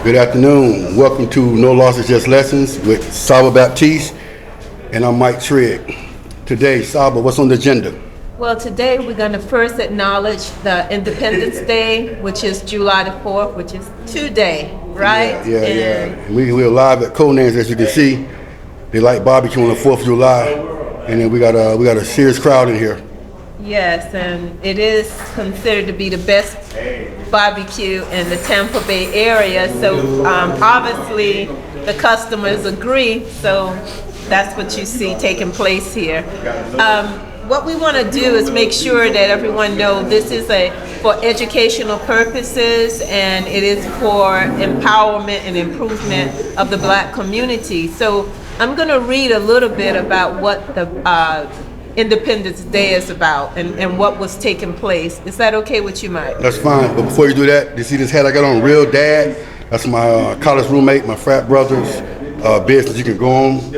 Good afternoon. Welcome to No Losses, Just Lessons with Saba Baptiste, and I'm Mike Trigg. Today, Saba, what's on the agenda? Well, today we're going to first acknowledge the Independence Day, which is July the 4th, which is today, right? Yeah. And we're live at Conan's, as you can see. They like barbecue on the 4th of July, and then we got a serious crowd in here. Yes, and it is considered to be the best barbecue in the Tampa Bay area. So obviously the customers agree. So that's what you see taking place here. What we want to do is make sure that everyone knows this is for educational purposes, and it is for empowerment and improvement of the Black community. So I'm going to read a little bit about what the Independence Day is about and what was taking place. Is that okay with you, Mike? That's fine. But before you do that, you see this hat I got on? Real Dad. That's my college roommate, my frat brother's business. You can go on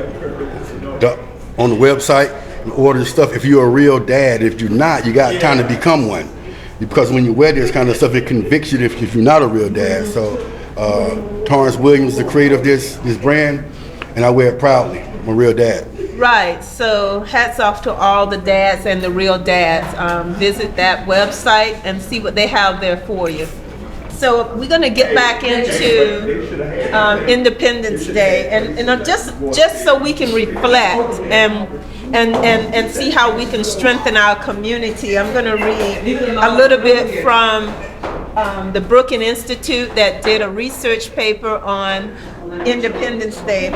the website and order stuff if you're a real dad. If you're not, you got time to become one. Because when you wear this kind of stuff, it convicts you if you're not a real dad. So Torrance Williams is the creator of this brand, and I wear it proudly. I'm a real dad. Right, so hats off to all the dads and the real dads. Visit that website and see what they have there for you. So we're going to get back into Independence Day, and just so we can reflect and see how we can strengthen our community. I'm going to read a little bit from the Brookings Institute that did a research paper on Independence Day.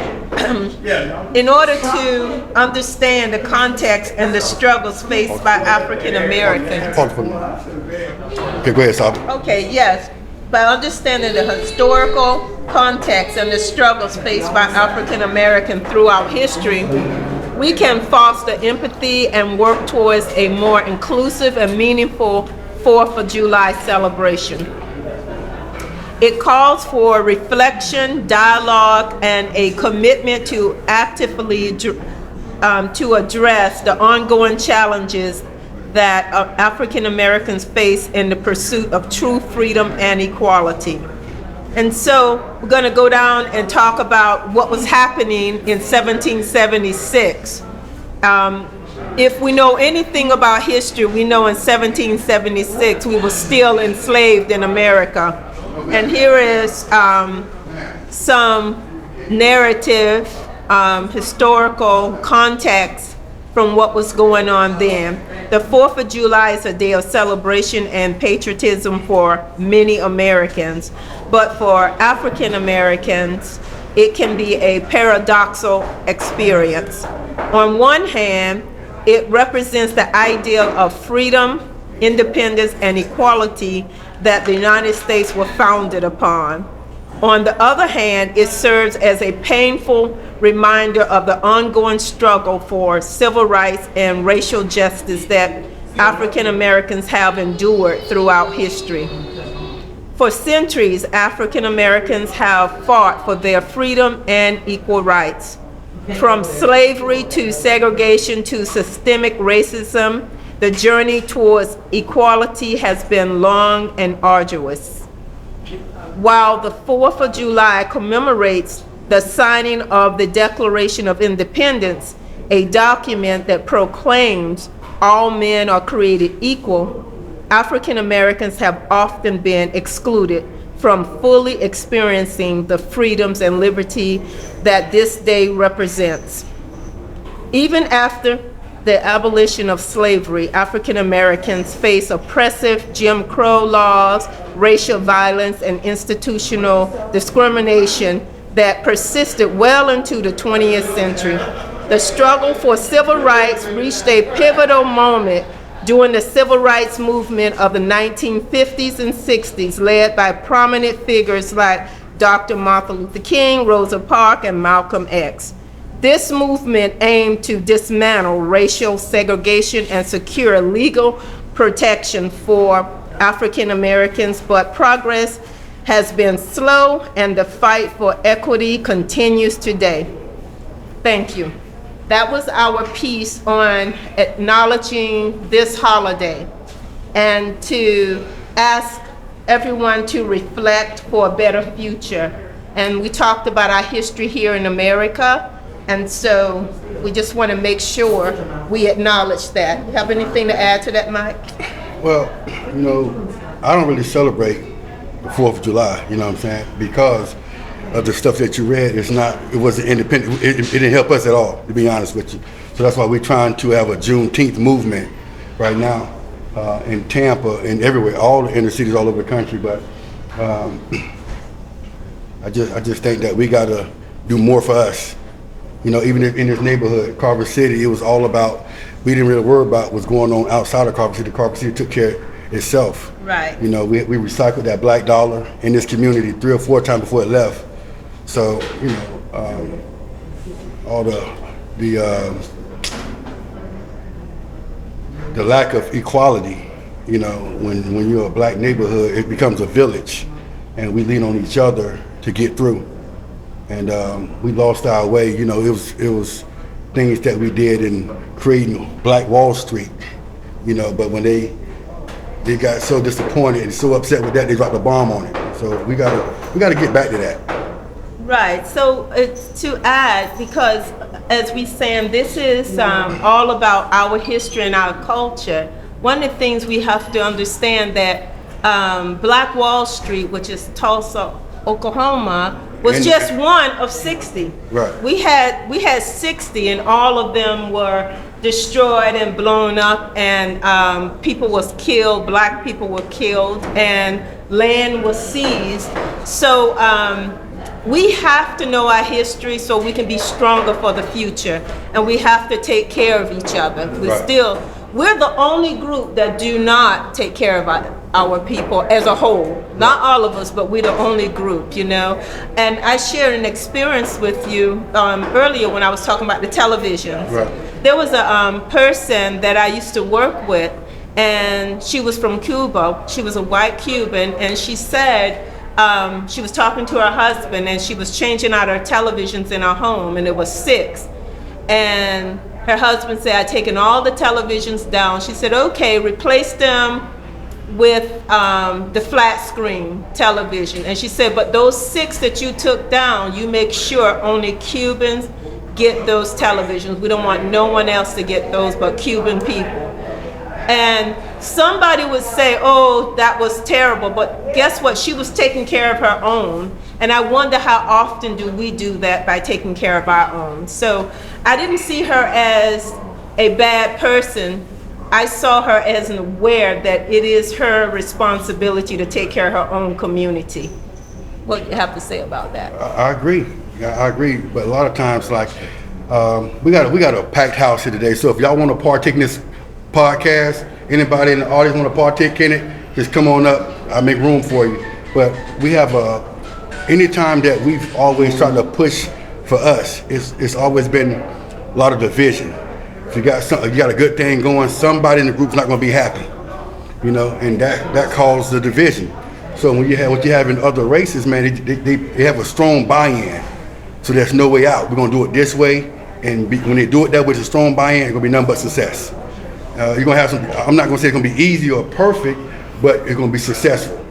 In order to understand the context and the struggles faced by African Americans. Okay, go ahead, Saba. Okay, yes. By understanding the historical context and the struggles faced by African Americans throughout history, we can foster empathy and work towards a more inclusive and meaningful 4th of July celebration. It calls for reflection, dialogue, and a commitment to actively to address the ongoing challenges that African Americans face in the pursuit of true freedom and equality. And so we're going to go down and talk about what was happening in 1776. If we know anything about history, we know in 1776 we were still enslaved in America. And here is some narrative, historical context from what was going on then. The 4th of July is a day of celebration and patriotism for many Americans, but for African Americans, it can be a paradoxical experience. On one hand, it represents the ideal of freedom, independence, and equality that the United States were founded upon. On the other hand, it serves as a painful reminder of the ongoing struggle for civil rights and racial justice that African Americans have endured throughout history. For centuries, African Americans have fought for their freedom and equal rights. From slavery to segregation to systemic racism, the journey towards equality has been long and arduous. While the 4th of July commemorates the signing of the Declaration of Independence, a document that proclaims all men are created equal, African Americans have often been excluded from fully experiencing the freedoms and liberty that this day represents. Even after the abolition of slavery, African Americans face oppressive Jim Crow laws, racial violence, and institutional discrimination that persisted well into the 20th century. The struggle for civil rights reached a pivotal moment during the civil rights movement of the 1950s and 60s, led by prominent figures like Dr. Martin Luther King, Rosa Parks, and Malcolm X. This movement aimed to dismantle racial segregation and secure legal protection for African Americans, but progress has been slow and the fight for equity continues today. Thank you. That was our piece on acknowledging this holiday and to ask everyone to reflect for a better future. And we talked about our history here in America, and so we just want to make sure we acknowledge that. Have anything to add to that, Mike? Well, I don't really celebrate the 4th of July, you know what I'm saying? Because of the stuff that you read, it wasn't independent. It didn't help us at all, to be honest with you. So that's why we're trying to have a Juneteenth movement right now in Tampa and everywhere, all the inner cities all over the country. But I just think that we got to do more for us. Even in this neighborhood, Carver City, it was all about, we didn't really worry about what's going on outside of Carver City. Carver City took care of itself. Right. We recycled that black dollar in this community 3 or 4 times before it left. So, all the lack of equality, when you're a black neighborhood, it becomes a village, and we lean on each other to get through. And we lost our way. It was things that we did in creating Black Wall Street, but when they got so disappointed and so upset with that, they dropped a bomb on it. So we gotta get back to that. Right. So it's to add, because as we saying, this is all about our history and our culture. One of the things we have to understand that Black Wall Street, which is Tulsa, Oklahoma, was just one of 60. Right. We had 60, and all of them were destroyed and blown up, and people was killed, black people were killed, and land was seized. So we have to know our history so we can be stronger for the future, and we have to take care of each other. We're the only group that do not take care of our people as a whole. Not all of us, but we're the only group, And I shared an experience with you earlier when I was talking about the televisions. Right. There was a person that I used to work with, and she was from Cuba. She was a white Cuban, and she said she was talking to her husband, and she was changing out her televisions in her home, and it was 6. And her husband said, I'd taken all the televisions down. She said, okay, replace them with the flat screen television. And she said, but those 6 that you took down, you make sure only Cubans get those televisions. We don't want no one else to get those but Cuban people. And somebody would say, oh, that was terrible, but guess what? She was taking care of her own. And I wonder how often do we do that by taking care of our own. So I didn't see her as a bad person. I saw her as an aware that it is her responsibility to take care of her own community. What do you have to say about that? I agree. I agree. But a lot of times, like, we got a packed house here today. So if y'all want to partake in this podcast, anybody in the audience want to partake in it, just come on up. I'll make room for you. But we have anytime that we've always tried to push for us, it's always been a lot of division. If you got a good thing going, somebody in the group's not going to be happy, and that caused the division. So when you have what you have in other races, man, they have a strong buy-in. So there's no way out. We're going to do it this way, and when they do it that way with a strong buy-in, it's going to be nothing but success. You're going to have I'm not going to say it's going to be easy or perfect, but it's going to be successful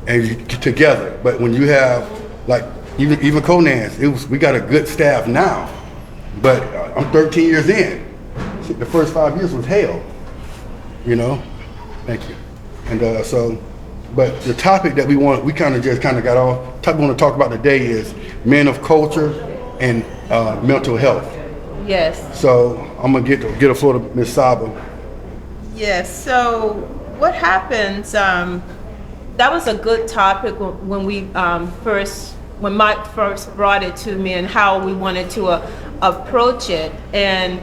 and together. But when you have, like, even Conan's, we got a good staff now, but I'm 13 years in. The first 5 years was hell, Thank you. And but the topic that we kind of got off. The topic we want to talk about today is men of culture and mental health. Yes. So I'm gonna get a floor to Ms. Saba. Yes. So what happens? That was a good topic when when Mike first brought it to me, and how we wanted to approach it. And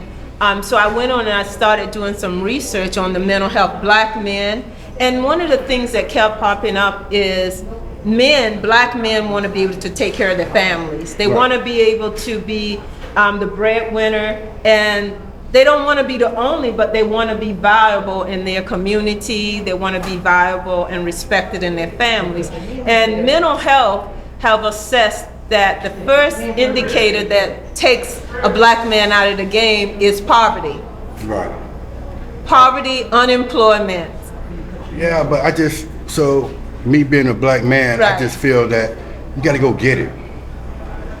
so I went on and I started doing some research on the mental health black men. And one of the things that kept popping up is black men want to be able to take care of their families. They want to be able to be the breadwinner, and they don't want to be the only, but they want to be viable in their community. They want to be viable and respected in their families. And mental health have assessed that the first indicator that takes a black man out of the game is poverty. Right. Poverty, unemployment. Yeah, but me being a black man, I Right. just feel that you got to go get it.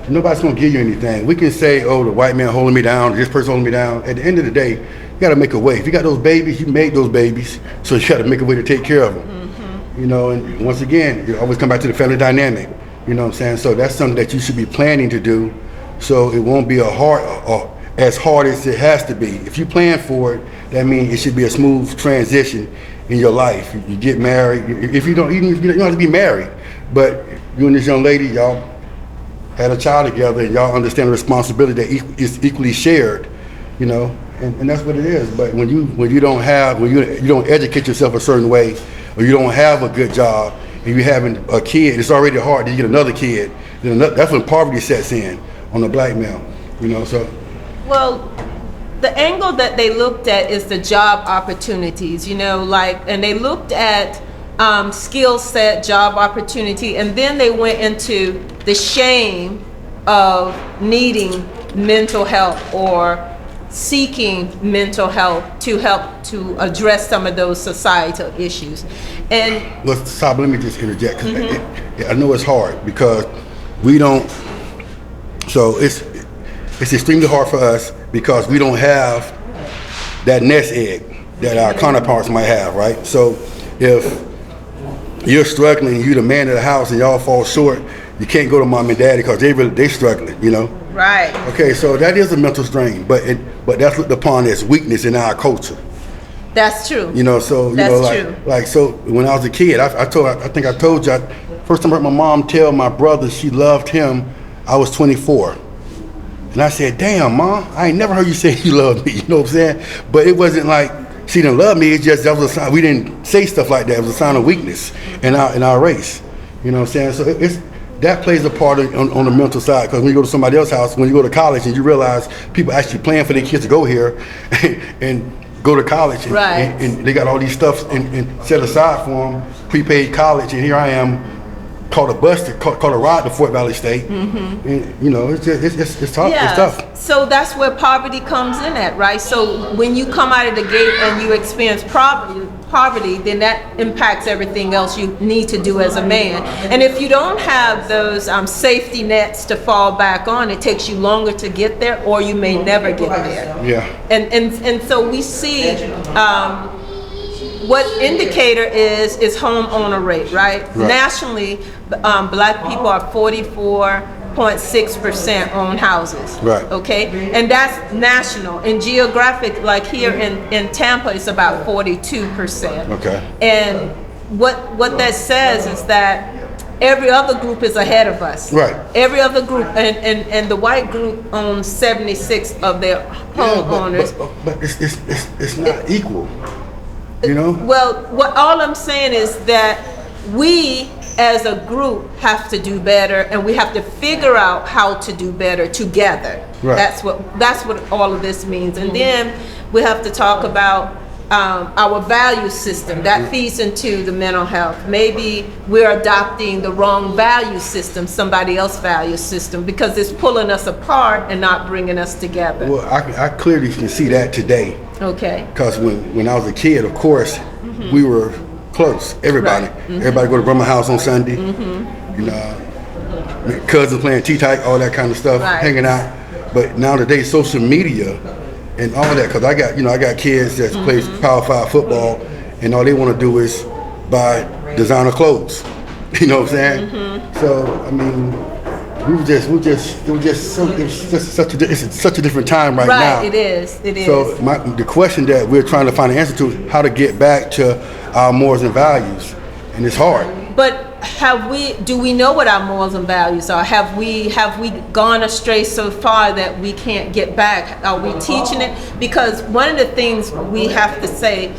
Nobody's gonna give you anything. We can say, oh, the white man holding me down, this person holding me down. At the end of the day, you gotta make a way. If you got those babies, you made those babies, so you gotta make a way to take care of them. You know, and once again, you always come back to the family dynamic. You know what I'm saying? So that's something that you should be planning to do, so it won't be as hard as it has to be. If you plan for it, that means it should be a smooth transition in your life. You get married. If you don't, even if you don't have to be married, but you and this young lady, y'all had a child together, and y'all understand the responsibility that is equally shared, you know, and that's what it is. But when you don't educate yourself a certain way, or you don't have a good job, and you're having a kid, it's already hard to get another kid. You know, that's when poverty sets in on the black male, you know. So, Well, the angle that they looked at is the job opportunities, you know, and they looked at skill set, job opportunity, and then they went into the shame of needing mental health or seeking mental health to help to address some of those societal issues. And well, Saab, let me just interject, 'cause I know it's hard because we don't. So it's extremely hard for us because we don't have that nest egg that our counterparts might have, right? So if you're struggling, you're the man of the house, and y'all fall short, you can't go to mom and daddy because they struggling, you know. right. Okay, so that is a mental strain, but that's looked upon as weakness in our culture. That's true. You know, so you That's know, true. like so when I was a kid, I think I told you, first time I heard my mom tell my brother she loved him, I was 24. And I said, damn, Mom, I ain't never heard you say you love me, you know what I'm saying? But it wasn't like she didn't love me, it's just that was a sign, we didn't say stuff like that, it was a sign of weakness in our race. You know what I'm saying? So that plays a part on the mental side, because when you go to somebody else's house, when you go to college and you realize people actually plan for their kids to go here and go to college, and, Right. and they got all these stuff and set aside for them, prepaid college, and here I am, caught a ride to Fort Valley State, and you know, it's tough. Yeah. It's tough. So that's where poverty comes in at, right? So when you come out of the gate and you experience poverty, then that impacts everything else you need to do as a man. And if you don't have those safety nets to fall back on, it takes you longer to get there, or you may never get there. Yeah. And so we see what indicator is home owner rate, right? Nationally, black people are 44.6% own houses. Right. Okay, and that's national. And geographic, like here in Tampa, it's about 42%. Okay. And what that says is that every other group is ahead of us. Right. Every other group, and the white group owns 76 of their homeowners. But it's not equal. You know? Well, all I'm saying is that we as a group have to do better, and we have to figure out how to do better together. Right. That's what all of this means. And then we have to talk about our value system that feeds into the mental health. Maybe we're adopting the wrong value system, somebody else's value system, because it's pulling us apart and not bringing us together. Well, I clearly can see that today. Okay. Because when I was a kid, of course, we were close. Everybody. Right. Everybody go to grandma's house on Sunday. You know, cousins playing T-Type, all that kind of stuff, Right. hanging out. But nowadays, social media and all that, because I got kids that play Power 5 football, and all they want to do is buy designer clothes. You know what I'm saying? So I mean, it's such a different time right now. Right, it is. So the question that we're trying to find an answer to is how to get back to our morals and values, and it's hard. But do we know what our morals and values are? Have we gone astray so far that we can't get back? Are we teaching it? Because one of the things we have to say,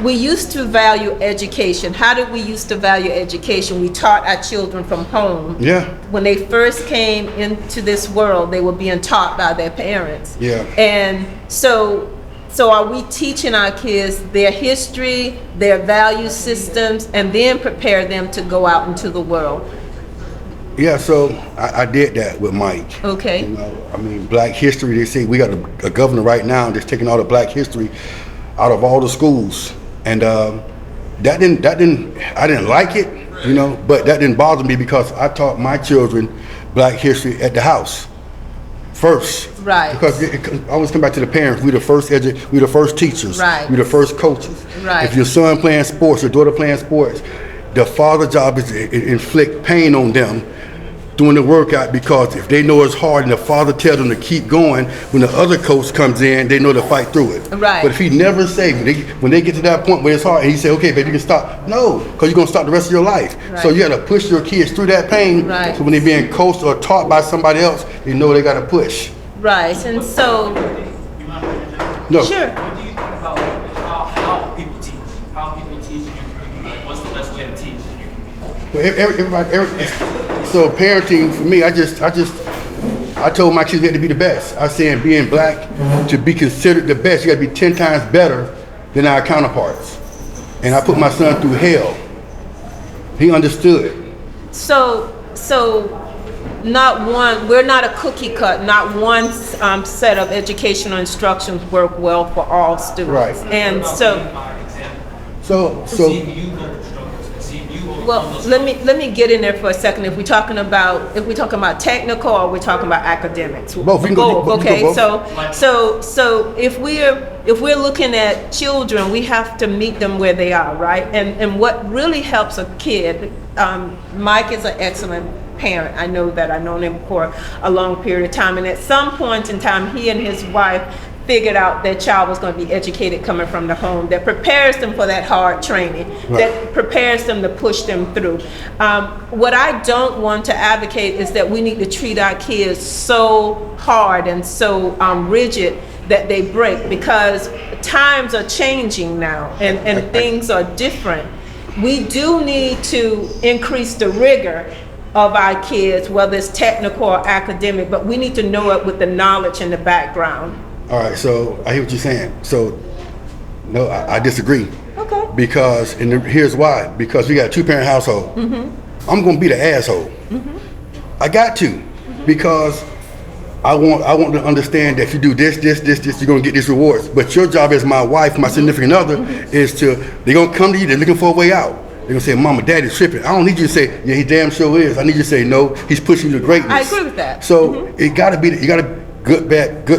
we used to value education. How did we used to value education? We taught our children from home. Yeah. When they first came into this world, they were being taught by their parents. Yeah. And so are we teaching our kids their history, their value systems, and then prepare them to go out into the world? Yeah, so I did that with Mike. Okay. You know, I mean, Black history, they say we got a governor right now that's taking all the Black history out of all the schools. And I didn't like it, You know, but that didn't bother me because I taught my children Black history at the house first. Right. Because I always come back to the parents. We the first we the first teachers. Right. We the first coaches. Right. If your son playing sports, your daughter playing sports, the father's job is to inflict pain on them doing the workout, because if they know it's hard and the father tells them to keep going, when the other coach comes in, they know to fight through it. Right. But if he never say, when they get to that point where it's hard, and he say, okay, baby, you can stop. No, because you're going to stop the rest of your life. Right. So you got to push your kids through that pain. Right. So when they're being coached or taught by somebody else, they know they got to push. Right, and so, No. sure. What do you think about how people teach? How people teach in your community? Like, what's the best way to teach in your community? Well, so parenting for me, I told my kids they had to be the best. I said being Black, to be considered the best, you got to be 10 times better than our counterparts. And I put my son through hell. He understood. So not one, we're not a cookie cut, not one set of educational instructions work well for all students. Right. And so, Seeing you go through struggles and seeing you overcome well, those let me get in there for a second. If we're talking about technical, or we're talking about academics. Both. We can go both. Okay. We can go both. So if we're looking at children, we have to meet them where they are, right? And what really helps a kid, Mike is an excellent parent. I know that. I've known him for a long period of time, and at some point in time, he and his wife figured out their child was going to be educated coming from the home that prepares them for that hard training, right, that prepares them to push them through. What I don't want to advocate is that we need to treat our kids so hard and so rigid that they break, because times are changing now and things are different. We do need to increase the rigor of our kids, whether it's technical or academic, but we need to know it with the knowledge and the background. All right, so I hear what you're saying. So, no, I disagree. Okay. Because, and here's why. Because we got a two-parent household. Mm-hmm. I'm gonna be the asshole. Mm-hmm. I got to, Mm-hmm. because I want to understand that if you do this, you're gonna get these rewards. But your job as my wife, my significant other, is they're gonna come to you, they're looking for a way out. They're gonna say, Mama, Daddy's tripping. I don't need you to say, yeah, he damn sure is. I need you to say, no, he's pushing you to greatness. I agree with that. So it gotta be, you gotta good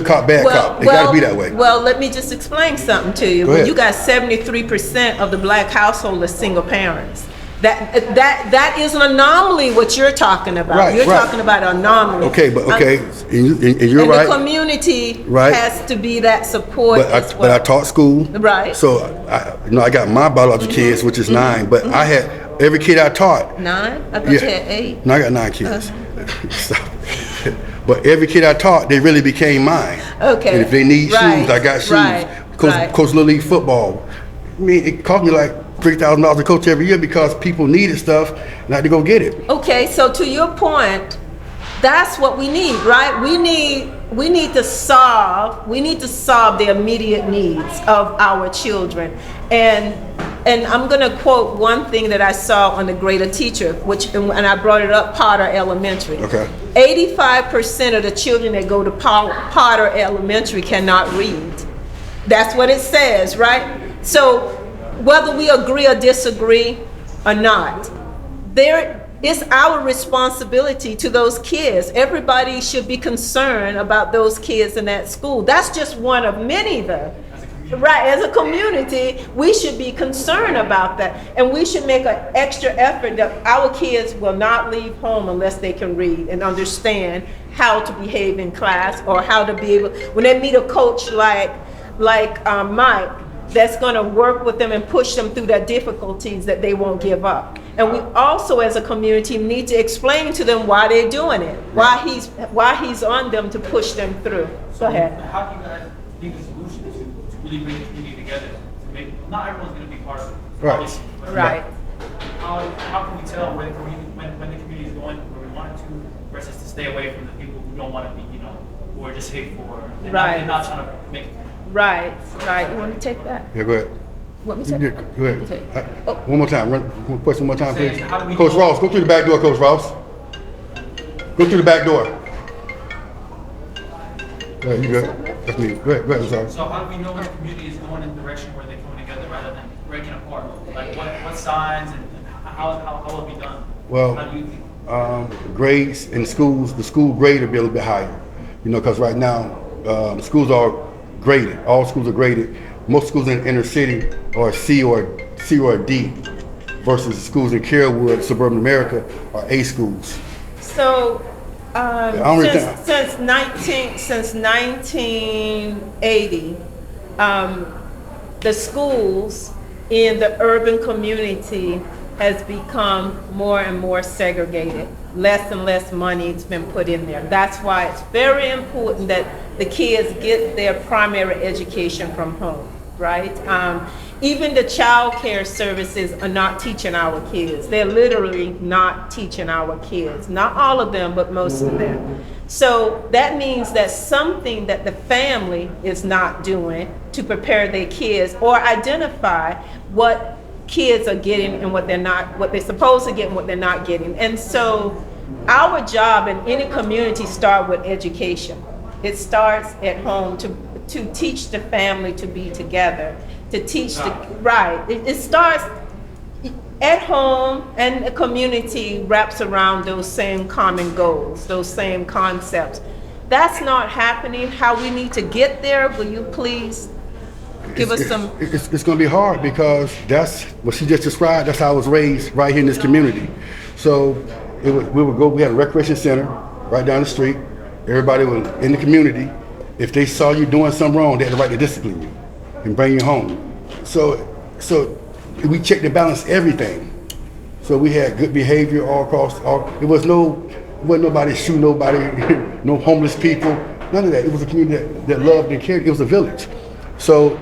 cop, bad cop. It gotta be that way. Well, let me just explain something to you. Go ahead. You got 73% of the Black household are single parents. That is an anomaly, what you're talking about. Right, you're right. talking about an anomaly. Okay, but okay, and you're and right. the community Right. has to be that support as well. But I taught school. Right. So I got my biological kids, which is 9. But I had every kid I taught. 9? I thought you had 8. No, I got 9 kids. Stop. But every kid I taught, they really became mine. Okay. And if they need Right. shoes, I got shoes. Right. Coach Little League football. I mean, it cost me like $3,000 to coach every year because people needed stuff and I had to go get it. Okay, so to your point, that's what we need, right? We need to solve the immediate needs of our children. And I'm going to quote one thing that I saw on The Greater Teacher, and I brought it up, Potter Elementary. Okay. 85% of the children that go to Potter Elementary cannot read. That's what it says, right? So whether we agree or disagree or not, it's our responsibility to those kids. Everybody should be concerned about those kids in that school. That's just one of many, though. Right, as a community, we should be concerned about that. And we should make an extra effort that our kids will not leave home unless they can read and understand how to behave in class, or how to be able, when they meet a coach like Mike, that's going to work with them and push them through their difficulties, that they won't give up. And we also, as a community, need to explain to them why they're doing it, why he's on them to push them through. Go ahead. How do you guys think the solution to really bring the community together? To make, not everyone's going to be part of it. Right. Obviously, but Right. How can we tell when the community is going where we want it to, versus to stay away from the people who don't want to be, who are just hateful, and Right. not trying to make it. Right. You want to take that? Yeah, go ahead. Want me to? Yeah, go ahead. Okay. One more time. Question one more time, please. How do we Coach know- Ross, go through the back door, Coach Ross. Go through the back door. Go ahead, you good? That's me. Go ahead, I'm sorry. So how do we know when the community is going in the direction where they're coming together rather than breaking apart? Like what signs and how will it be done? Well, How do you think? grades in schools, the school grade will be a little bit higher. Because right now, schools are graded. All schools are graded. Most schools in the inner city are C or a D, versus schools in Carrollwood, suburban America, are A schools. So, don't really think- since 1980, the schools in the urban community has become more and more segregated. Less and less money has been put in there. That's why it's very important that the kids get their primary education from home, right? Even the child care services are not teaching our kids. They're literally not teaching our kids. Not all of them, but most of them. So that means that something that the family is not doing to prepare their kids or identify what kids are getting and what they're supposed to get and what they're not getting. And so our job in any community starts with education. It starts at home to teach the family to be together, to teach it starts at home, and the community wraps around those same common goals, those same concepts. That's not happening. How we need to get there, will you please give us some? It's going to be hard because that's what she just described. That's how I was raised right here in this community. So we had a recreation center right down the street. Everybody was in the community. If they saw you doing something wrong, they had the right to discipline you and bring you home. So we checked and balanced everything. So we had good behavior all across. It wasn't nobody shooting nobody, no homeless people, none of that. It was a community that loved and cared. It was a village. So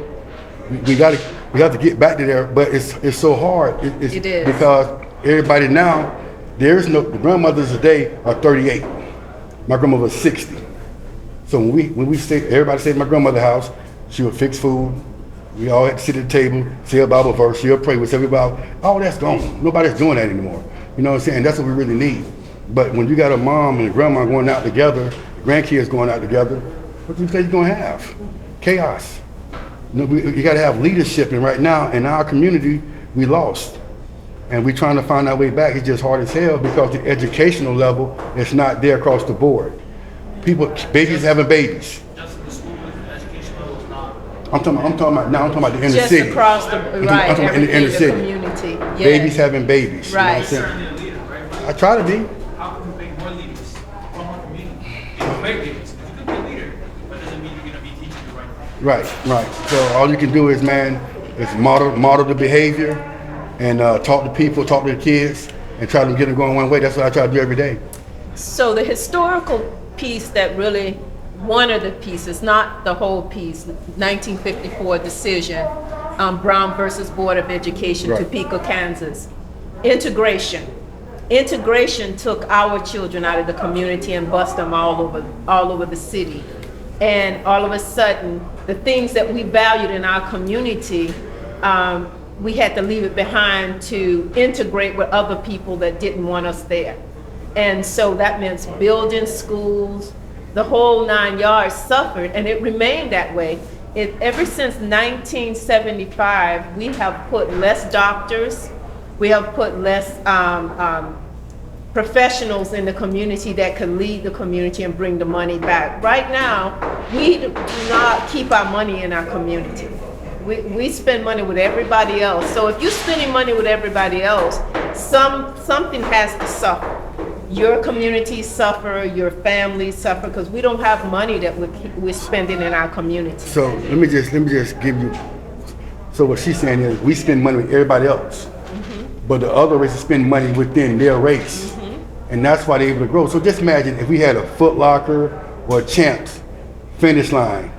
we have to get back to there, but it's so hard. It is. Because everybody now, the grandmothers today are 38. My grandmother was 60. So when we stayed, everybody stayed at my grandmother's house. She would fix food. We all had to sit at the table, say a Bible verse, she'll pray with everybody. All that's gone. Nobody's doing that anymore. You know what I'm saying? That's what we really need. But when you got a mom and a grandma going out together, grandkids going out together, what do you think you're gonna have? Chaos. You got to have leadership, and right now in our community, we lost. And we're trying to find our way back. It's just hard as hell because the educational level is not there across the board. Babies having babies. Just the school education level is not. I'm talking about the inner Just city. across the, I'm right, talking about in the inner everything, city. the community. Yeah. Babies having babies. Right. You know what I'm saying? Certainly a leader, right? I try to be. How can we make more leaders from our community? You can make leaders. You can be a leader, but it doesn't mean you're going to be teaching the right thing. Right. So all you can do is model the behavior and talk to people, talk to the kids, and try to get them going one way. That's what I try to do every day. So the historical piece that really, one of the pieces, not the whole piece, 1954 decision, Brown versus Board of Education, Right. Topeka, Kansas. Integration. Integration took our children out of the community and bust them all over the city. And all of a sudden, the things that we valued in our community, we had to leave it behind to integrate with other people that didn't want us there. And so that meant building schools, the whole 9 yards suffered, and it remained that way. Ever since 1975, we have put less doctors, we have put less professionals in the community that could lead the community and bring the money back. Right now, we do not keep our money in our community. We spend money with everybody else. So if you're spending money with everybody else, something has to suffer. Your community suffer, your family suffer, because we don't have money that we're spending in our community. So let me just give you. So what she's saying is we spend money with everybody else, but the other races spend money within their race, and that's why they're able to grow. So just imagine if we had a Foot Locker or a Champs Finish Line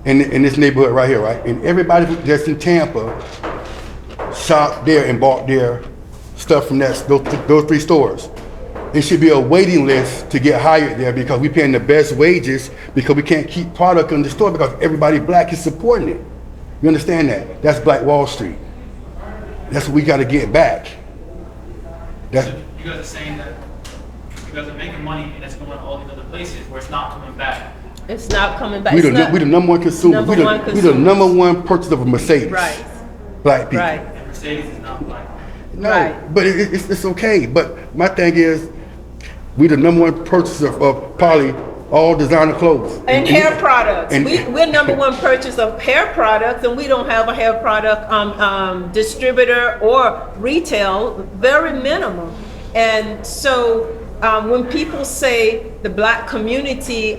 in this neighborhood right here, right? And everybody that's in Tampa shopped there and bought their stuff from those three stores. There should be a waiting list to get hired there because we're paying the best wages because we can't keep product in the store because everybody black is supporting it. You understand that? That's Black Wall Street. That's what we got to get back. That's, So you guys are saying that you guys are making money and it's going to all these other places where it's not coming back. It's not coming back. we the number one consumer. Number We the one number one purchase of a Mercedes. Right. Black people. Right. And Mercedes is not black. No, Right. but it's okay. But my thing is, we the number one purchaser of probably all designer clothes. And hair products. and- We're number one purchase of hair products, and we don't have a hair product distributor or retail, very minimal. And so when people say the black community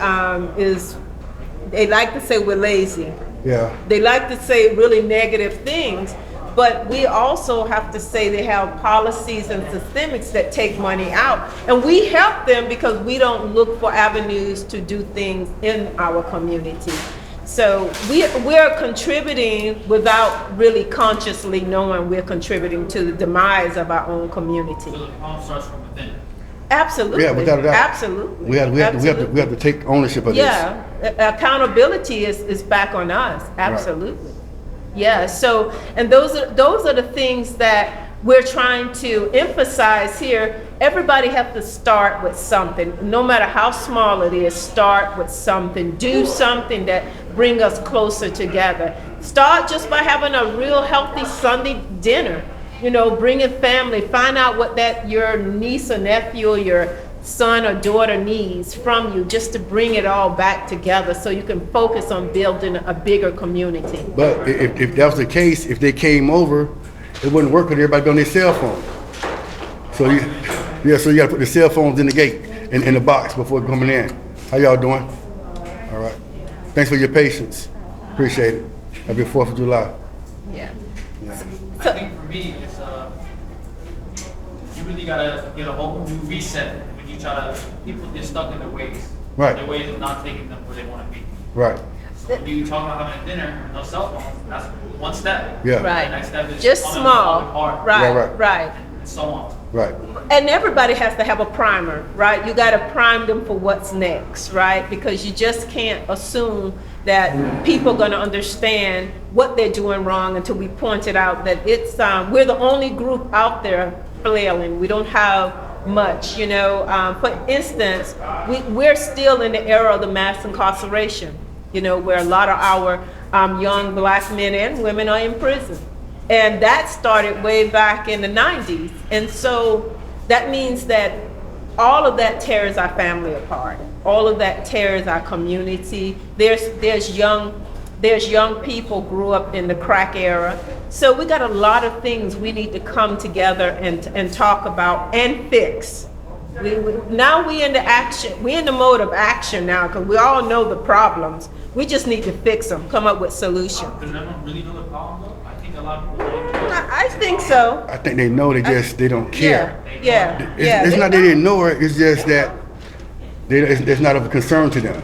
they like to say we're lazy. Yeah. They like to say really negative things, but we also have to say they have policies and systemics that take money out. And we help them because we don't look for avenues to do things in our community. So we're contributing without really consciously knowing we're contributing to the demise of our own community. So the problem starts from within. Absolutely. Yeah, without a doubt. Absolutely. We have to take ownership of this. Yeah, accountability is back on us, absolutely. Yeah, so, and those are the things that we're trying to emphasize here. Everybody has to start with something, no matter how small it is, start with something, do something that bring us closer together. Start just by having a real healthy Sunday dinner, bringing family, find out what that your niece or nephew or your son or daughter needs from you, just to bring it all back together so you can focus on building a bigger community. But if that was the case, if they came over, it wouldn't work with everybody on their cell phone. So so you got to put the cell phones in the gate, in the box before coming in. How y'all doing? All right. Thanks for your patience. Appreciate it. Happy 4th of July. Yeah. I think for me, it's you really gotta get a whole new reset when you try to. People get stuck in their ways. Right. Their ways of not taking them where they want to be. Right. So when you talk about having a dinner and no cell phones, that's one step. Yeah. The next step is Just coming small. apart. Right. And so on. Right. And everybody has to have a primer, right? You got to prime them for what's next, right? Because you just can't assume that people are going to understand what they're doing wrong until we point it out that it's we're the only group out there flailing. We don't have much, For instance, we're still in the era of the mass incarceration, where a lot of our young black men and women are in prison. And that started way back in the 90s. And so that means that all of that tears our family apart. All of that tears our community. There's young people grew up in the crack era. So we got a lot of things we need to come together and talk about and fix. Now we in the action. We in the mode of action now because we all know the problems. We just need to fix them, come up with solutions. Does everyone really know the problem though? I think a lot of people don't know. I think so. I think they know, they don't care. Yeah. It's not that they ignore it, it's just that it's not of a concern to them.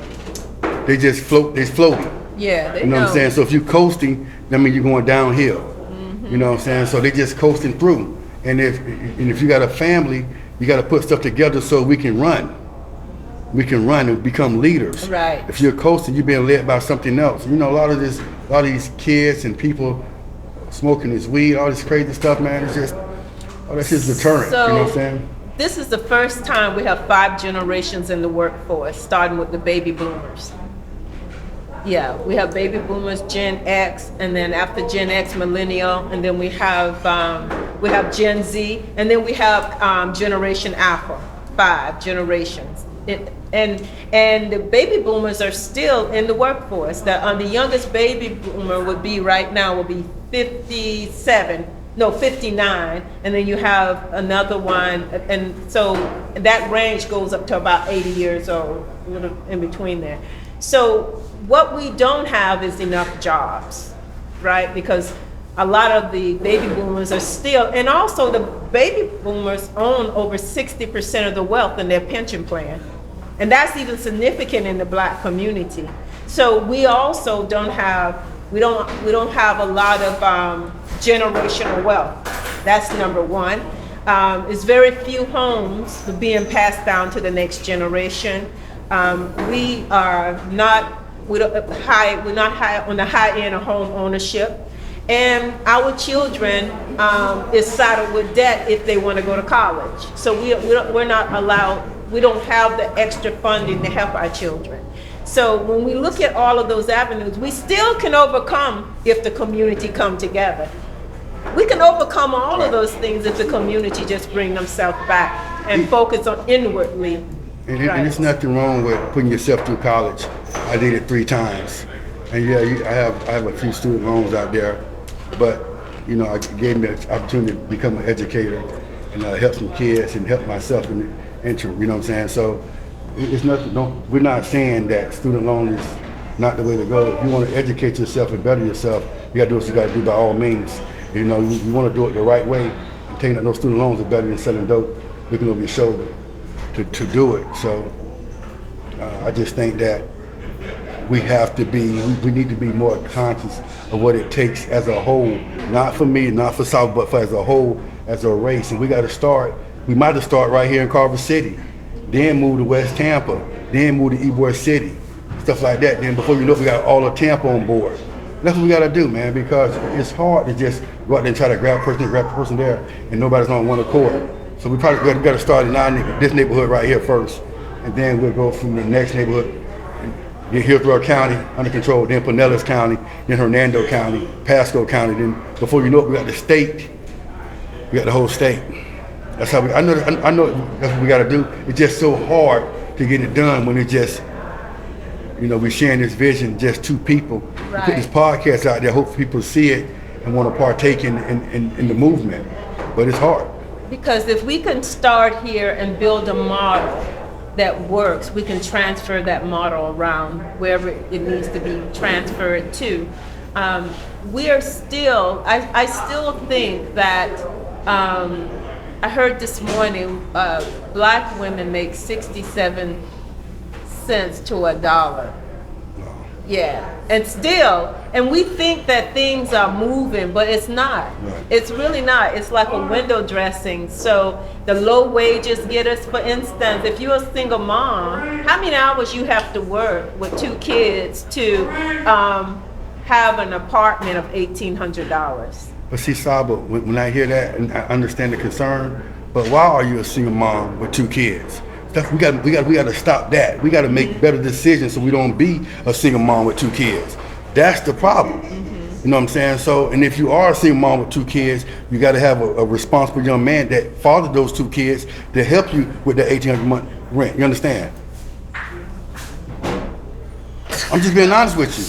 They just floating. Yeah, they You know what I'm saying? So if you're coasting, that means you're going downhill. You know what I'm saying? So they just coasting through. And if you got a family, you got to put stuff together so we can run. We can run and become leaders. Right. If you're coasting, you're being led by something else. A lot of these kids and people smoking this weed, all this crazy stuff, man. It's just, all that's just deterrent. So, you know what I'm saying? This is the first time we have 5 generations in the workforce, starting with the baby boomers. Yeah, we have baby boomers, Gen X, and then after Gen X, millennial, and then we have Gen Z, and then we have Generation Alpha, 5 generations. And the baby boomers are still in the workforce. The youngest baby boomer would be 59, and then you have another one, and so that range goes up to about 80 years old, a little in between there. So what we don't have is enough jobs, right? Because a lot of the baby boomers are still, and also the baby boomers own over 60% of the wealth in their pension plan. And that's even significant in the black community. So we also don't have a lot of generational wealth. That's number one. It's very few homes being passed down to the next generation. We're not high on the high end of home ownership. And our children is saddled with debt if they want to go to college. So we're not allowed, we don't have the extra funding to help our children. So when we look at all of those avenues, we still can overcome if the community come together. We can overcome all of those things if the community just bring themselves back and focus on inwardly. And there's nothing wrong with putting yourself through college. I did it 3 times. And yeah, I have a few student loans out there, but you know, it gave me an opportunity to become an educator and help some kids and help myself in the interim, you know what I'm saying? So it's nothing, we're not saying that student loan is not the way to go. If you want to educate yourself and better yourself, you got to do what you got to do by all means. You know, you want to do it the right way. And taking out those student loans are better than selling dope, looking over your shoulder to do it. So I just think that we need to be more conscious of what it takes as a whole, not for me, not for South, but for as a whole, as a race. And we might have start right here in Carver City, then move to West Tampa, then move to Ybor City, stuff like that. Then before you know it, we got all of Tampa on board. That's what we gotta do, man, because it's hard to just go out there and try to grab a person there, and nobody's on one accord. So we probably gotta start in this neighborhood right here first, and then we'll go from the next neighborhood, then Hillsborough County under control, then Pinellas County, then Hernando County, Pasco County, then before you know it, we got the state, we got the whole state. That's how I know that's what we gotta do. It's just so hard to get it done when it's just, you know, we're sharing this vision, just 2 people. We put this podcast out there, hope people see it and want to partake in the movement, but it's hard. Because if we can start here and build a model that works, we can transfer that model around wherever it needs to be transferred to. We are still, I still think that, I heard this morning, black women make 67 cents to $1. Yeah, and we think that things are moving, but it's not. Right. It's really not. It's like a window dressing. So the low wages get us, for instance, if you're a single mom, how many hours you have to work with 2 kids to have an apartment of $1,800? But see, Saba, when I hear that, and I understand the concern, but why are you a single mom with 2 kids? We got to stop that. We got to make better decisions so we don't be a single mom with 2 kids. That's the problem. You know what I'm saying? So, and if you are a single mom with 2 kids, you got to have a responsible young man that fathered those 2 kids to help you with the $1,800 a month rent. You understand? I'm just being honest with you.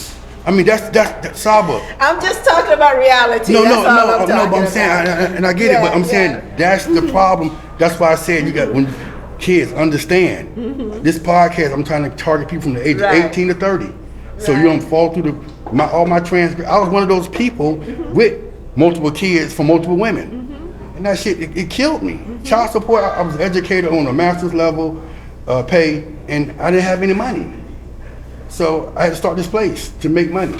I mean, that's Saba. I'm just talking about reality. No, but I'm saying, and I get it, but I'm saying that's the problem. That's why I said you got, when kids understand this podcast, I'm trying to target people from the age of 18 to 30. So you don't fall through all my transcripts. I was one of those people with multiple kids from multiple women. And that shit, it killed me. Child support, I was educated on a master's level pay, and I didn't have any money. So I had to start this place to make money.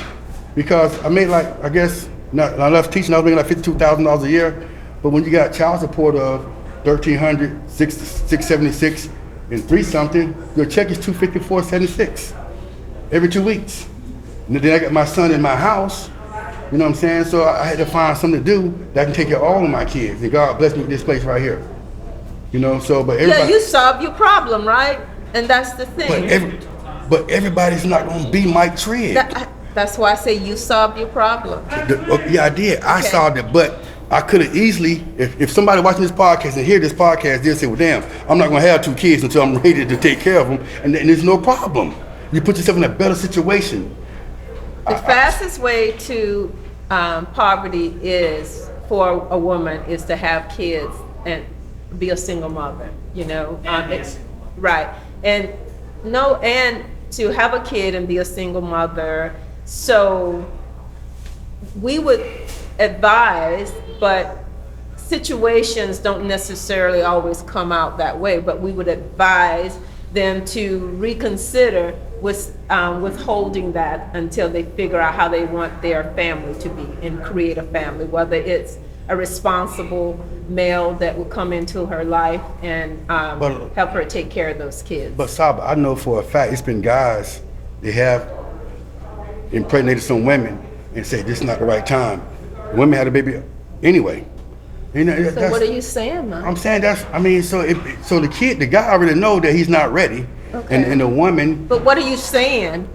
Because I made like, I guess, when I left teaching, I was making like $52,000 a year. But when you got child support of $1,300, $676, and 3 something, your check is $254.76 every 2 weeks. And then I got my son in my house, you know what I'm saying? So I had to find something to do that can take care of all of my kids. And God bless me with this place right here. You know, so, but everybody. Yeah, you solve your problem, right? And that's the thing. But everybody's not gonna be Mike Trigg. That's why I say you solved your problem. Yeah, I did. I solved it, but I could have easily, if somebody watching this podcast and hear this podcast, they'll say, well, damn, I'm not gonna have 2 kids until I'm ready to take care of them, and there's no problem. You put yourself in a better situation. The fastest way to poverty is for a woman is to have kids and be a single mother, you know? Right. And to have a kid and be a single mother. So we would advise, but situations don't necessarily always come out that way, but we would advise them to reconsider withholding that until they figure out how they want their family to be and create a family, whether it's a responsible male that will come into her life and help her take care of those kids. But Saba, I know for a fact it's been guys, they have impregnated some women and say this is not the right time. Women had a baby anyway. You know, so what are you saying, man? I'm saying so the guy already know that he's not ready. Okay. And the woman. But what are you saying?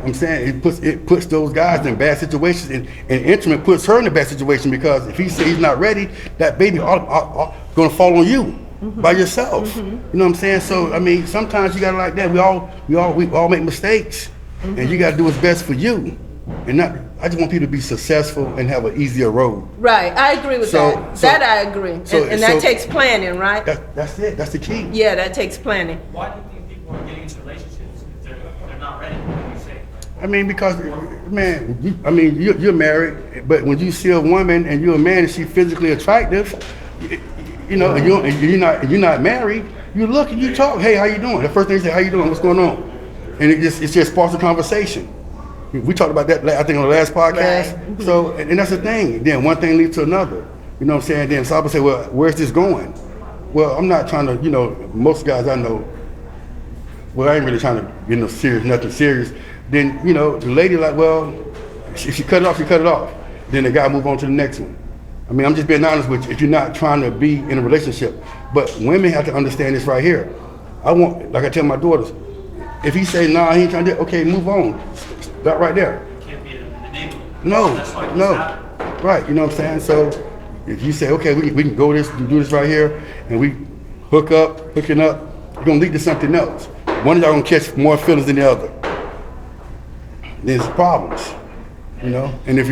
I'm saying it puts those guys in bad situations, and intimate puts her in a bad situation because if he says he's not ready, that baby gonna fall on you by yourself. You know what I'm saying? So I mean, sometimes you gotta like that. We all make mistakes, and you gotta do what's best for you, and not. I just want people to be successful and have an easier road. Right, I agree with that. That I agree, and that takes planning, right? That's it. That's the key. Yeah, that takes planning. Why do you think people are getting into relationships if they're not ready? What do you say? I mean, because, man, you're married, but when you see a woman and you're a man and she's physically attractive, you know, and you're not married, you look and you talk. Hey, how you doing? The first thing you say, how you doing? What's going on? And it just sparks a conversation. We talked about that, I think, on the last podcast. Right. So, and that's the thing. Then one thing leads to another. You know what I'm saying? Then Saba say, well, where's this going? Well, I'm not trying to, you know, most guys I know, well, I ain't really trying to get nothing serious. Then, you know, the lady like, well, if she cut it off, she cut it off. Then the guy move on to the next one. I mean, I'm just being honest with you. If you're not trying to be in a relationship, but women have to understand this right here. Like I tell my daughters, if he say, nah, he ain't trying to do it, okay, move on. That right there. Can't be in the neighborhood. No, no. Right, you know what I'm saying? So if you say, okay, we can do this right here, and we hooking up, you're gonna lead to something else. One of y'all gonna catch more feelings than the other. There's problems, you know? And if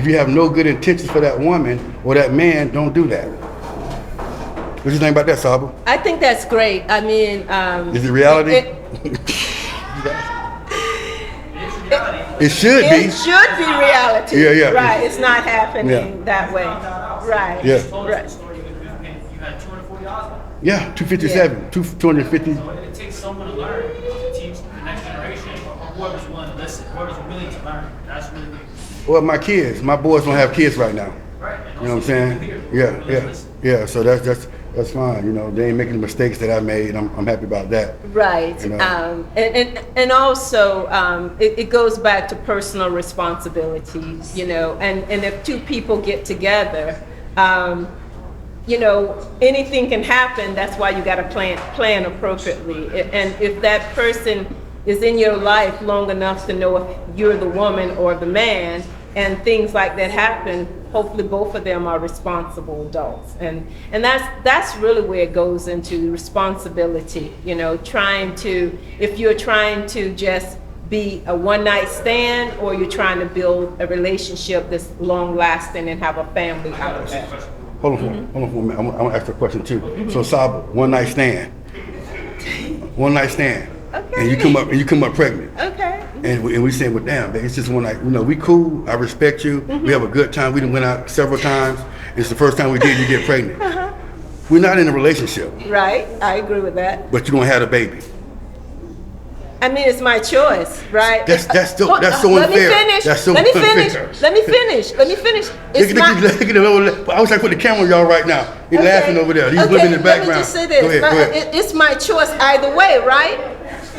you have no good intentions for that woman or that man, don't do that. What do you think about that, Saba? I think that's great. I mean, is it reality? It should be. It should be reality. Yeah. Right. It's not happening that way. Right. Yeah. Right. You had $240. Yeah, 257, 250. So it takes someone to learn to teach the next generation, or whoever's willing to listen, whoever's willing to learn. That's really big. Well, my boys don't have kids right now. Right. You know what I'm saying? Yeah. So that's fine. You know, they ain't making the mistakes that I made. I'm happy about that. Right. You know? And also it goes back to personal responsibilities. You know, and if two people get together, you know, anything can happen. That's why you got to plan appropriately. And if that person is in your life long enough to know if you're the woman or the man, and things like that happen, hopefully both of them are responsible adults. And that's really where it goes into responsibility. You know, if you're trying to just be a one-night stand, or you're trying to build a relationship that's long-lasting and have a family out of that. Hold on for a minute. I'm gonna ask a question too. So Saba, one night stand. Okay. And you come up pregnant. Okay. And we say, well, damn, it's just one night. You know, we cool. I respect you. We have a good time. We done went out several times. It's the first time we did. You get pregnant. We're not in a relationship. Right. I agree with that. But you don't have a baby. I mean, it's my choice, right? That's so unfair. That's so Let me unfair. finish. I wish I put the camera on y'all right now. You're laughing over there. These women in the background. Let me just say this. Go ahead. It's my choice either way, right?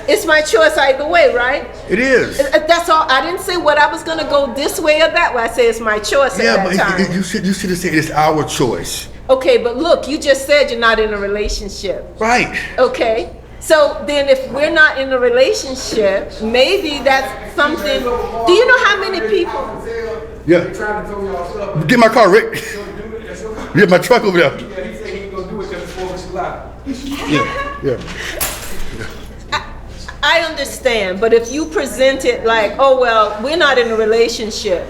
It's my choice either way, right? It is. That's all. I didn't say what I was going to go this way or that way. I say it's my choice at that time. Yeah, but you should have said it's our choice. Okay, but look, you just said you're not in a relationship. Right. Okay. So then if we're not in a relationship, maybe that's something. Do you know how many people? Yeah. Get my car, Rick. Get my truck over there. Yeah, he said he ain't gonna do it just before July. Yeah. I understand, but if you present it like, oh, well, we're not in a relationship,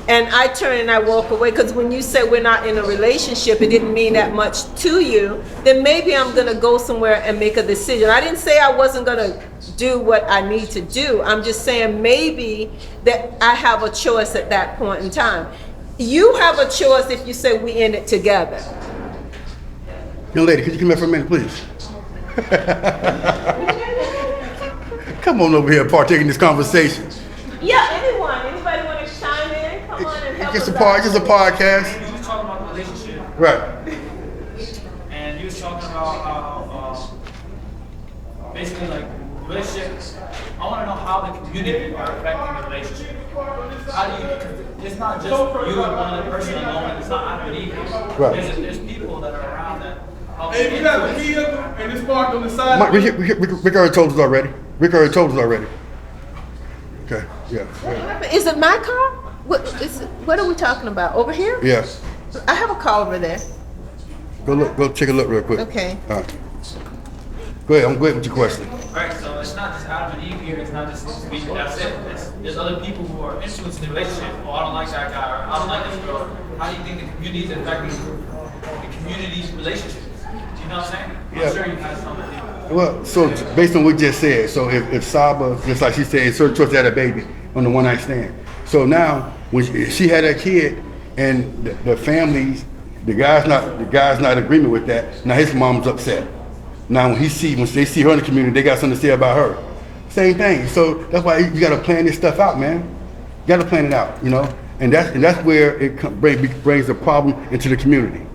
and I turn and I walk away, because when you say we're not in a relationship, it didn't mean that much to you, then maybe I'm going to go somewhere and make a decision. I didn't say I wasn't going to do what I need to do. I'm just saying maybe that I have a choice at that point in time. You have a choice if you say we in it together. Young lady, could you come here for a minute, please? Come on over here and partake in this conversation. Yeah, anybody want to chime in? Come on and help us Just out. a podcast. You was talking about the relationship, Right. and you was talking about how, basically, like, relationships. I want to know how the community are affecting the relationship. How do you? Cause it's not just you and one other person alone. It's not I believe. Right. There's people that are around that. Hey, you got the vehicle and it's parked on the side. Rick already told us already. Okay. Okay, yeah. Is it my car? What are we talking about? Over here? Yeah. I have a car over there. Go take a look real quick. Okay. All right. Go ahead, I'm going with your question. Right, so it's not just Adam and Eve here, it's not just we, that's it. There's other people who are influencing the relationship. Oh, I don't like that guy, or I don't like this girl. How do you think the community is affecting the community's relationships? Do you know what I'm saying? Yeah. I'm sure you have something. Well, so based on what you just said, so if Saba, just like she said, certain choice had a baby on the one night stand. So now, when she had a kid, and the families, the guy's not in agreement with that. Now his mom's upset. Now when they see her in the community, they got something to say about her. Same thing. So that's why you got to plan this stuff out, man. You got to plan it out, you know. And that's where it brings the problem into the community.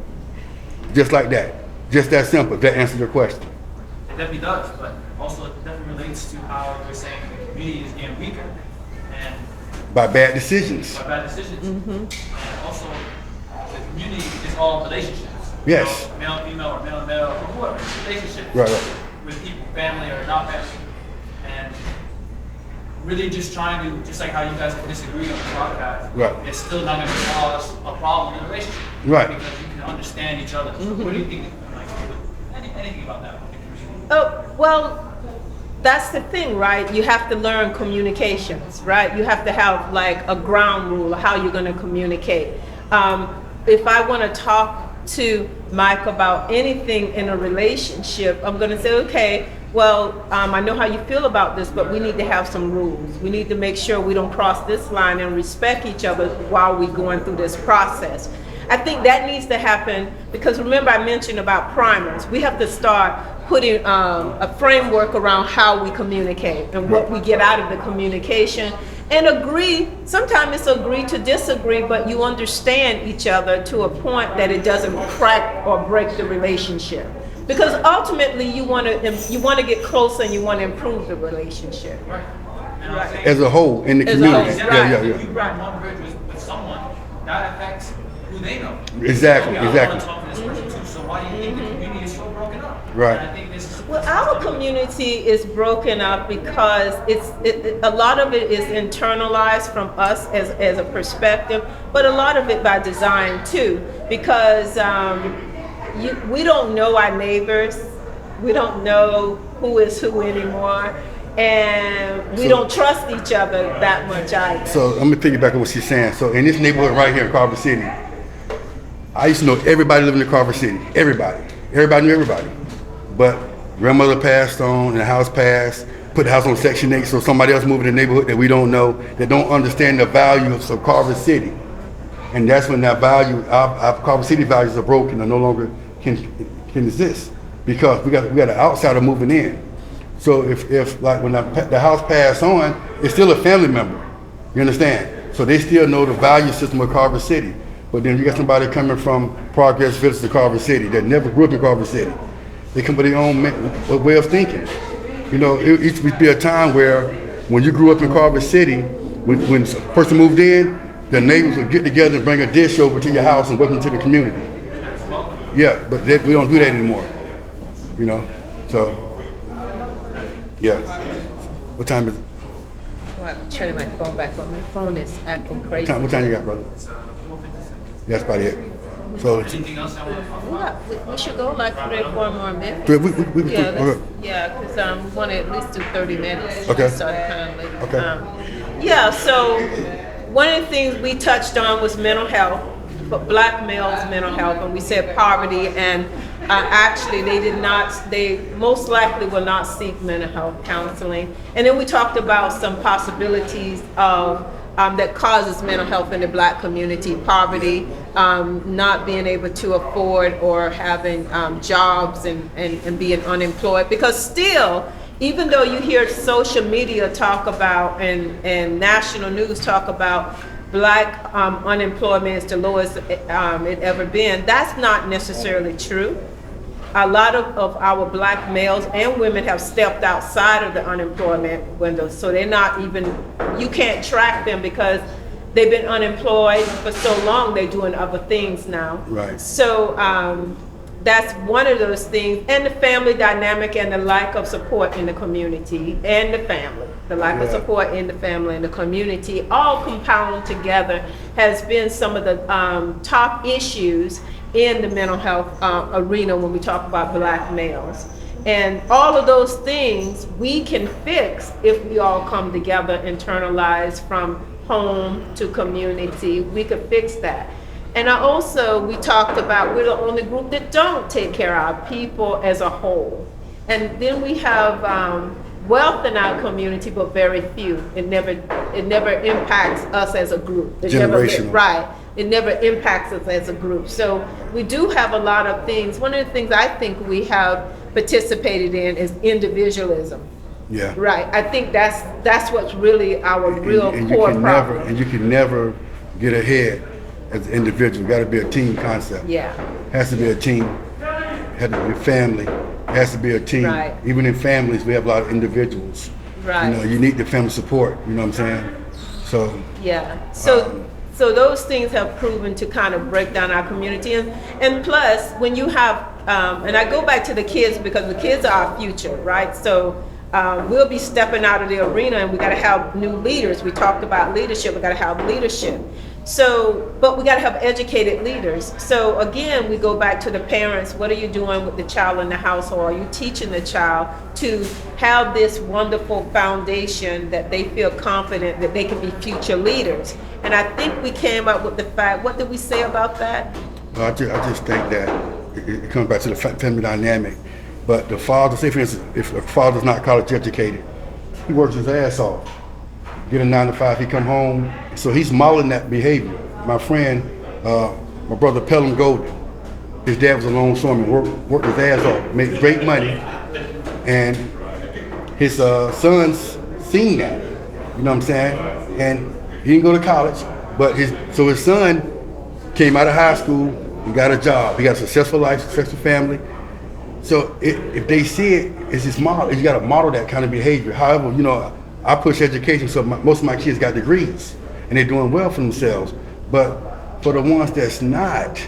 Just like that. Just that simple. That answers your question. It definitely does, but also it definitely relates to how you're saying the community is getting weaker. And By bad decisions. by bad decisions. And also, the community is all relationships. Yes. You know, male, female, or male, male, or whoever. Relationships. Right. With people, family or not family. And really just trying to, just like how you guys can disagree on the podcast, Right. it's still not going to cause a problem in the relationship. Right. Because you can understand each other. So what do you think, like, anything about that? Oh, well, that's the thing, right? You have to learn communications, right? You have to have like a ground rule of how you're going to communicate. If I want to talk to Mike about anything in a relationship, I'm going to say, okay, well, I know how you feel about this, but we need to have some rules. We need to make sure we don't cross this line and respect each other while we're going through this process. I think that needs to happen because remember I mentioned about primers. We have to start putting a framework around how we communicate and what we get out of the communication and agree. Sometimes it's agree to disagree, but you understand each other to a point that it doesn't crack or break the relationship. Because ultimately you want to get closer and you want to improve the relationship. Right. And Right. I'm saying, As a whole, in the As a community. whole, Yeah. if you run one bridge with someone, that affects who they know. Exactly, Okay, I exactly. want to talk to this person too, so why do you think the community is so broken up? Right. And I think this is Well, our community is broken up because a lot of it is internalized from us as a perspective, but a lot of it by design too, because we don't know our neighbors, we don't know who is who anymore, and we don't trust each other that much either. So I'm gonna piggyback on what she's saying. So in this neighborhood right here in Carver City, I used to know everybody living in Carver City. Everybody knew everybody. But grandmother passed on, and the house passed. Put the house on Section 8, so somebody else moved in the neighborhood that we don't know, that don't understand the values of Carver City. And that's when that value, our Carver City values are broken and no longer can exist because we got an outsider moving in. So if like when the house passed on, it's still a family member. You understand? So they still know the value system of Carver City. But then you got somebody coming from Progress Village to Carver City that never grew up in Carver City. They come with their own way of thinking. You know, it used to be a time where when you grew up in Carver City, when a person moved in, the neighbors would get together and bring a dish over to your house and welcome to the community. Yeah, but we don't do that anymore. You know, so yeah. What time is it? Well, I'm turning my phone back on. My phone is acting crazy. What time you got, brother? That's about it. So anything else I want to talk about? Yeah, we should go like 3 or 4 more minutes. we Yeah, okay. because we want to at least do 30 minutes. Okay. Started kind of late. Okay. Yeah, so one of the things we touched on was mental health, but black males' mental health, and we said poverty, and actually they most likely will not seek mental health counseling. And then we talked about some possibilities of that causes mental health in the black community, poverty, not being able to afford or having jobs and being unemployed. Because still, even though you hear social media talk about and national news talk about black unemployment is the lowest it ever been, that's not necessarily true. A lot of our black males and women have stepped outside of the unemployment window, so they're not even, you can't track them because they've been unemployed for so long, they're doing other things now. Right. So that's one of those things, and the family dynamic and the lack of support in the community and the family. The lack of support in the family and the community, all compound together, has been some of the top issues in the mental health arena when we talk about Black males. And all of those things we can fix if we all come together, internalize from home to community. We could fix that. And we talked about we're the only group that don't take care of our people as a whole. And then we have wealth in our community, but very few. It never impacts us as a group. Generational. It never impacts us as a group. So we do have a lot of things. One of the things I think we have participated in is individualism. Yeah. Right. I think that's what's really our real core problem. And you can never get ahead as an individual. Got to be a team concept. Yeah. Has to be a team. Has to be a family. Has to be a team. Right. Even in families, we have a lot of individuals. Right. You know, you need the family support. You know what I'm saying? So. Yeah. So those things have proven to kind of break down our community, and plus when you have and I go back to the kids because the kids are our future, right? So we'll be stepping out of the arena, and we got to have new leaders. We talked about leadership. We got to have leadership. So, but we got to have educated leaders. So again, we go back to the parents. What are you doing with the child in the household? Are you teaching the child to have this wonderful foundation that they feel confident that they can be future leaders? And I think we came up with the fact, what did we say about that? Well, I just think that it comes back to the family dynamic. But the father, say for instance, if a father's not college educated, he works his ass off. Get a 9 to 5, he come home. So he's modeling that behavior. My friend, my brother Pelham Golden, his dad was a longshoreman, worked his ass off, made great money. And his sons seen that, you know what I'm saying? And he didn't go to college, but his son came out of high school and got a job. He got a successful life, successful family. So if they see it, it's just model. You got to model that kind of behavior. However, you know, I push education, so most of my kids got degrees, and they're doing well for themselves. But for the ones that's not,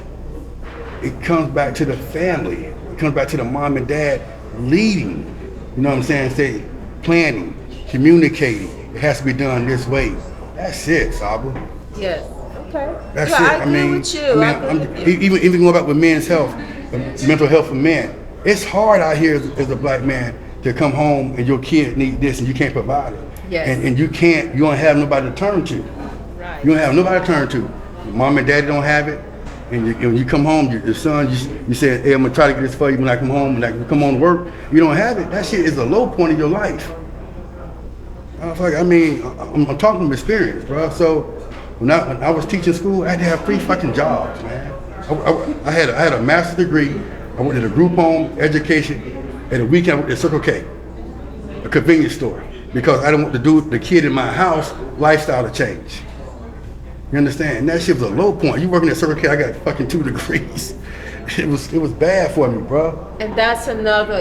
it comes back to the family. It comes back to the mom and dad leading. You know what I'm saying? Say, planning, communicating. It has to be done this way. That's it, Saba. Yes. Okay. That's yeah, it. I agree with you. I agree with you. Even going back with men's health, mental health for men. It's hard out here as a Black man to come home and your kid need this and you can't provide it. Yes. And you don't have nobody to turn to. Right. You don't have nobody to turn to. Mom and daddy don't have it. And when you come home, your son, you say, hey, I'm gonna try to get this for you when I come home. When I come home to work, you don't have it. That shit is a low point of your life. I'm talking from experience, bro. So when I was teaching school, I had to have 3 fucking jobs, man. I had a master's degree. I went to the group home education, and the weekend I went to Circle K, a convenience store, because I didn't want to do the kid in my house lifestyle to change. You understand? And that shit was a low point. You working at Circle K, I got fucking 2 degrees. It was bad for me, bro. And that's another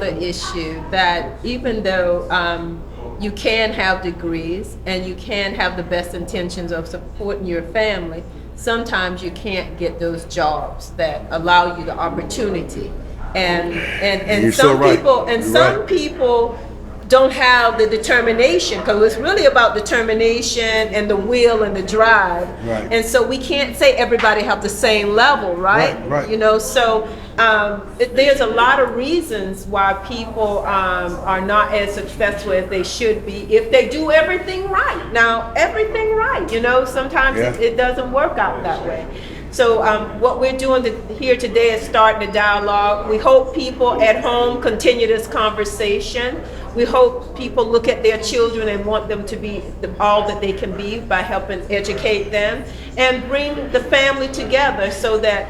issue, that even though you can have degrees and you can have the best intentions of supporting your family, sometimes you can't get those jobs that allow you the opportunity. And some people don't have the determination, because it's really about determination and the will and the drive. Right. And so we can't say everybody have the same level, right? Right. You know, so there's a lot of reasons why people are not as successful as they should be if they do everything right. Now, everything right, you know, sometimes it doesn't work out that way. So what we're doing here today is starting a dialogue. We hope people at home continue this conversation. We hope people look at their children and want them to be all that they can be by helping educate them and bring the family together, so that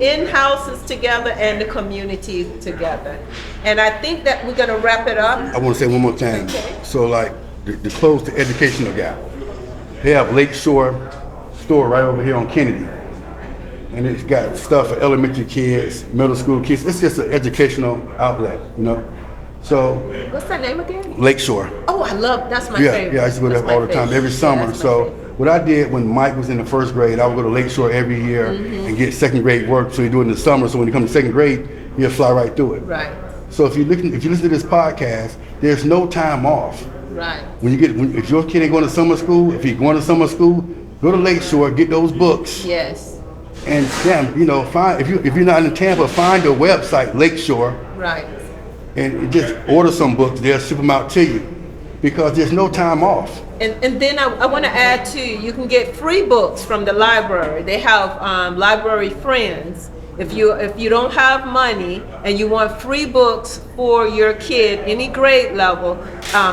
in-house is together and the community together. And I think that we're going to wrap it up. I want to say one more thing. Okay. So like to close the educational gap, they have Lakeshore store right over here on Kennedy. And it's got stuff for elementary kids, middle school kids. It's just an educational outlet, you know. So What's that name again? Lakeshore. Oh, that's my favorite. Yeah, I used to go there all the time, every summer. So what I did when Mike was in the first grade, I would go to Lakeshore every year and get second grade work. So you do it in the summer. So when you come to second grade, you'll fly right through it. Right, So if you listen to this podcast, there's no time off. right. If your kid ain't going to summer school, if he's going to summer school, go to Lakeshore, get those books. Yes, And damn, find if you're not in Tampa, find a website, Lakeshore, right. and just order some books. They'll ship them out to you because there's no time off. And then I want to add too, you can get free books from the library. They have library friends. If you don't have money and you want free books for your kid, any grade level,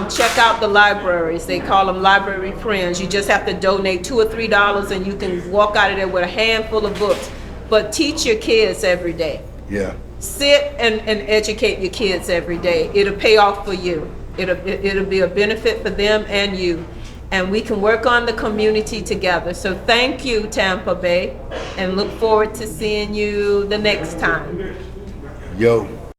check out the libraries. They call them library friends. You just have to donate $2 or $3 and you can walk out of there with a handful of books. But teach your kids every day. Yeah. Sit and educate your kids every day. It'll pay off for you. It'll be a benefit for them and you. And we can work on the community together. So thank you, Tampa Bay, and look forward to seeing you the next time. Yo.